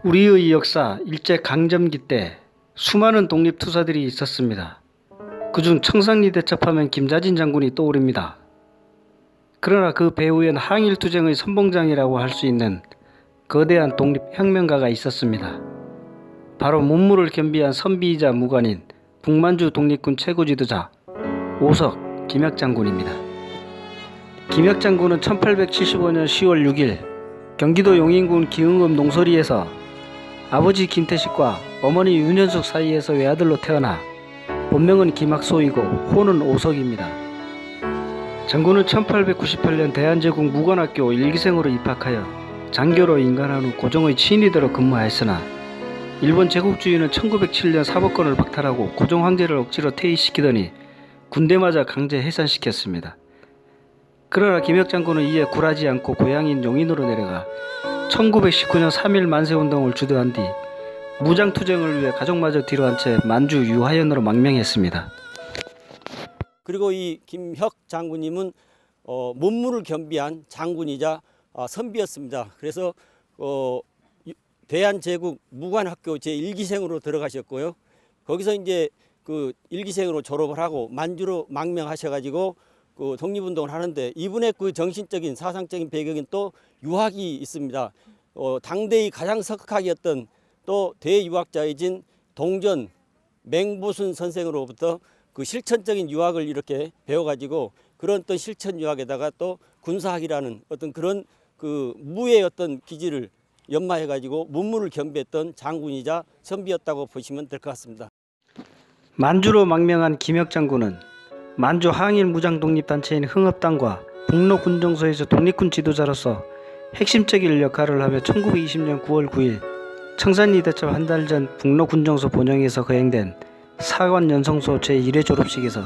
우리의 역사 일제강점기 때 수많은 독립투사들이 있었습니다. 그중 청산리 대첩하면 김자진 장군이 떠오릅니다. 그러나 그 배후엔 항일투쟁의 선봉장이라고 할 수 있는 거대한 독립혁명가가 있었습니다. 바로 문무를 겸비한 선비이자 무관인 북만주 독립군 최고 지도자 오석 김혁장군입니다. 김혁장군은 1875년 10월 6일 경기도 용인군 기흥읍 농소리에서 아버지 김태식과 어머니 윤현숙 사이에서 외아들로 태어나 본명은 김학소이고 호는 오석입니다. 장군은 1898년 대한제국 무관학교 1기생으로 입학하여 장교로 인간한 후 고종의 친위대로 근무하였으나 일본 제국주의는 1907년 사법권을 박탈하고 고종 황제를 억지로 퇴위시키더니 군대마저 강제 해산시켰습니다. 그러나 김혁장군은 이에 굴하지 않고 고향인 용인으로 내려가 1919년 3.1 만세운동을 주도한 뒤 무장투쟁을 위해 가족마저 뒤로한 채 만주 유하연으로 망명했습니다. 그리고 이 김혁 장군님은 문무를 겸비한 장군이자 선비였습니다. 그래서 대한제국 무관학교 제1기생으로 들어가셨고요. 거기서 이제 그 1기생으로 졸업을 하고 만주로 망명하셔가지고 그 독립운동을 하는데 이분의 그 정신적인 사상적인 배경인 또 유학이 있습니다. 당대의 가장 석학이었던 또 대유학자이신 동전 맹보순 선생으로부터 그 실천적인 유학을 이렇게 배워가지고 그런 또 실천 유학에다가 또 군사학이라는 어떤 그런 그 무의 어떤 기질을 연마해가지고 문무를 겸비했던 장군이자 선비였다고 보시면 될 것 같습니다. 만주로 망명한 김혁장군은 만주 항일 무장독립단체인 흥업단과 북로군정소에서 독립군 지도자로서 핵심적인 역할을 하며 1920년 9월 9일 청산리 대첩 한 달 전 북로군정소 본영에서 거행된 사관연성소 제1회 졸업식에서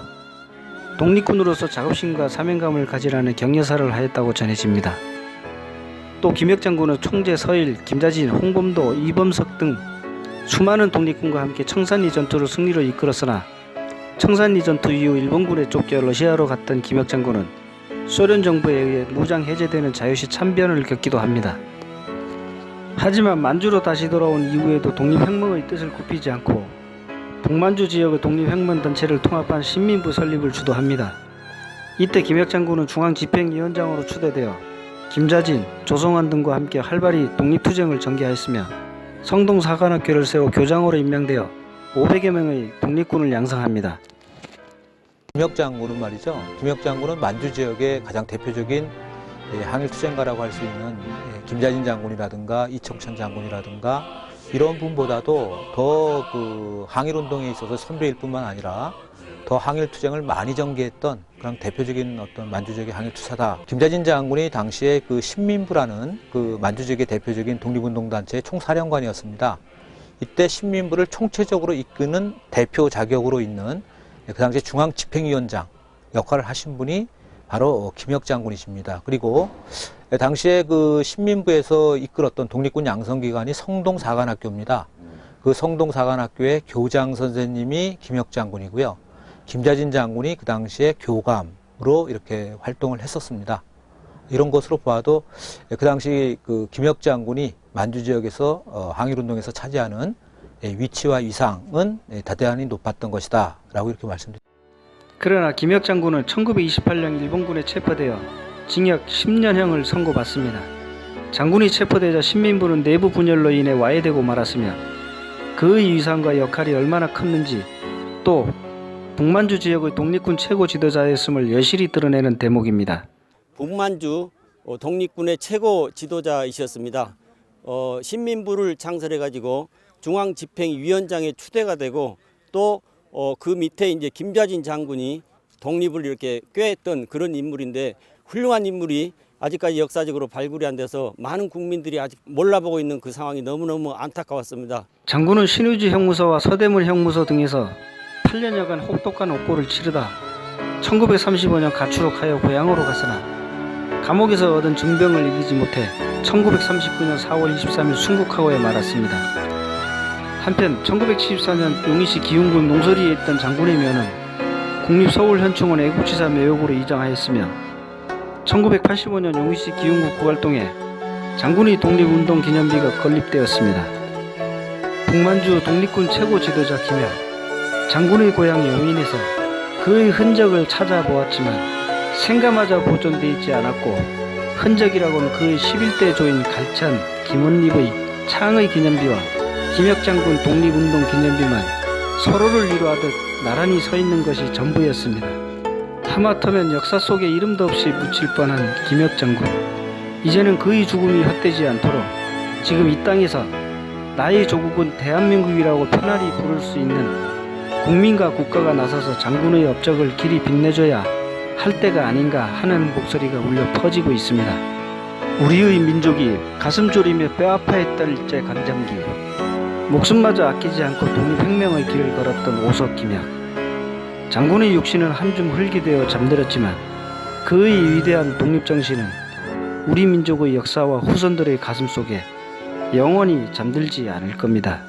독립군으로서 자긍심과 사명감을 가지라는 격려사를 하였다고 전해집니다. 또 김혁장군은 총재 서일, 김자진, 홍범도, 이범석 등 수많은 독립군과 함께 청산리 전투를 승리로 이끌었으나 청산리 전투 이후 일본군에 쫓겨 러시아로 갔던 김혁장군은 소련 정부에 의해 무장 해제되는 자유시 참변을 겪기도 합니다. 하지만 만주로 다시 돌아온 이후에도 독립혁명의 뜻을 굽히지 않고 북만주 지역의 독립혁명단체를 통합한 신민부 설립을 주도합니다. 이때 김혁장군은 중앙집행위원장으로 추대되어 김자진, 조성환 등과 함께 활발히 독립투쟁을 전개하였으며 성동사관학교를 세워 교장으로 임명되어 500여 명의 독립군을 양성합니다. 김혁장군은 말이죠. 김혁장군은 만주 지역의 가장 대표적인 항일투쟁가라고 할 수 있는 김자진 장군이라든가 이청천 장군이라든가 이런 분보다도 더 그 항일운동에 있어서 선배일 뿐만 아니라 더 항일투쟁을 많이 전개했던 그런 대표적인 어떤 만주 지역의 항일투사다. 김자진 장군이 당시에 그 신민부라는 그 만주 지역의 대표적인 독립운동단체의 총사령관이었습니다. 이때 신민부를 총체적으로 이끄는 대표 자격으로 있는 그 당시 중앙집행위원장 역할을 하신 분이 바로 김혁장군이십니다. 그리고 당시에 그 신민부에서 이끌었던 독립군 양성기관이 성동사관학교입니다. 그 성동사관학교의 교장 선생님이 김혁장군이고요. 김자진 장군이 그 당시에 교감으로 이렇게 활동을 했었습니다. 이런 것으로 봐도 그 당시 그 김혁장군이 만주 지역에서 항일운동에서 차지하는 위치와 위상은 대단히 높았던 것이다 라고 이렇게 말씀드립니다. 그러나 김혁장군은 1928년 일본군에 체포되어 징역 10년형을 선고받습니다. 장군이 체포되자 신민부는 내부 분열로 인해 와해되고 말았으며 그의 위상과 역할이 얼마나 컸는지 또 북만주 지역의 독립군 최고 지도자였음을 여실히 드러내는 대목입니다. 북만주 독립군의 최고 지도자이셨습니다. 신민부를 창설해가지고 중앙집행위원장에 추대가 되고 또 그 밑에 이제 김자진 장군이 독립을 이렇게 꾀했던 그런 인물인데 훌륭한 인물이 아직까지 역사적으로 발굴이 안 돼서 많은 국민들이 아직 몰라보고 있는 그 상황이 너무너무 안타까웠습니다. 장군은 신의주 형무소와 서대문 형무소 등에서 8년여간 혹독한 옥고를 치르다 1935년 가출옥하여 고향으로 갔으나 감옥에서 얻은 증병을 이기지 못해 1939년 4월 23일 순국하고에 말았습니다. 한편 1974년 용인시 기흥군 농소리에 있던 장군의 묘는 국립서울현충원 애국지사 묘역으로 이장하였으며 1985년 용인시 기흥구 구갈동에 장군의 독립운동 기념비가 건립되었습니다. 북만주 독립군 최고 지도자 김혁, 장군의 고향 용인에서 그의 흔적을 찾아보았지만 생가마저 보존되어 있지 않았고, 흔적이라고는 그의 11대 조인 갈찬, 김원립의 창의 기념비와 김혁 장군 독립운동 기념비만 서로를 위로하듯 나란히 서 있는 것이 전부였습니다. 하마터면 역사 속에 이름도 없이 묻힐 뻔한 김혁 장군, 이제는 그의 죽음이 헛되지 않도록 지금 이 땅에서 나의 조국은 대한민국이라고 편안히 부를 수 있는 국민과 국가가 나서서 장군의 업적을 길이 빛내줘야 할 때가 아닌가 하는 목소리가 울려 퍼지고 있습니다. 우리의 민족이 가슴 졸이며 뼈아파했던 일제 강점기, 목숨마저 아끼지 않고 독립혁명의 길을 걸었던 오석 김혁. 장군의 육신은 한줌 흙이 되어 잠들었지만 그의 위대한 독립정신은 우리 민족의 역사와 후손들의 가슴 속에 영원히 잠들지 않을 겁니다.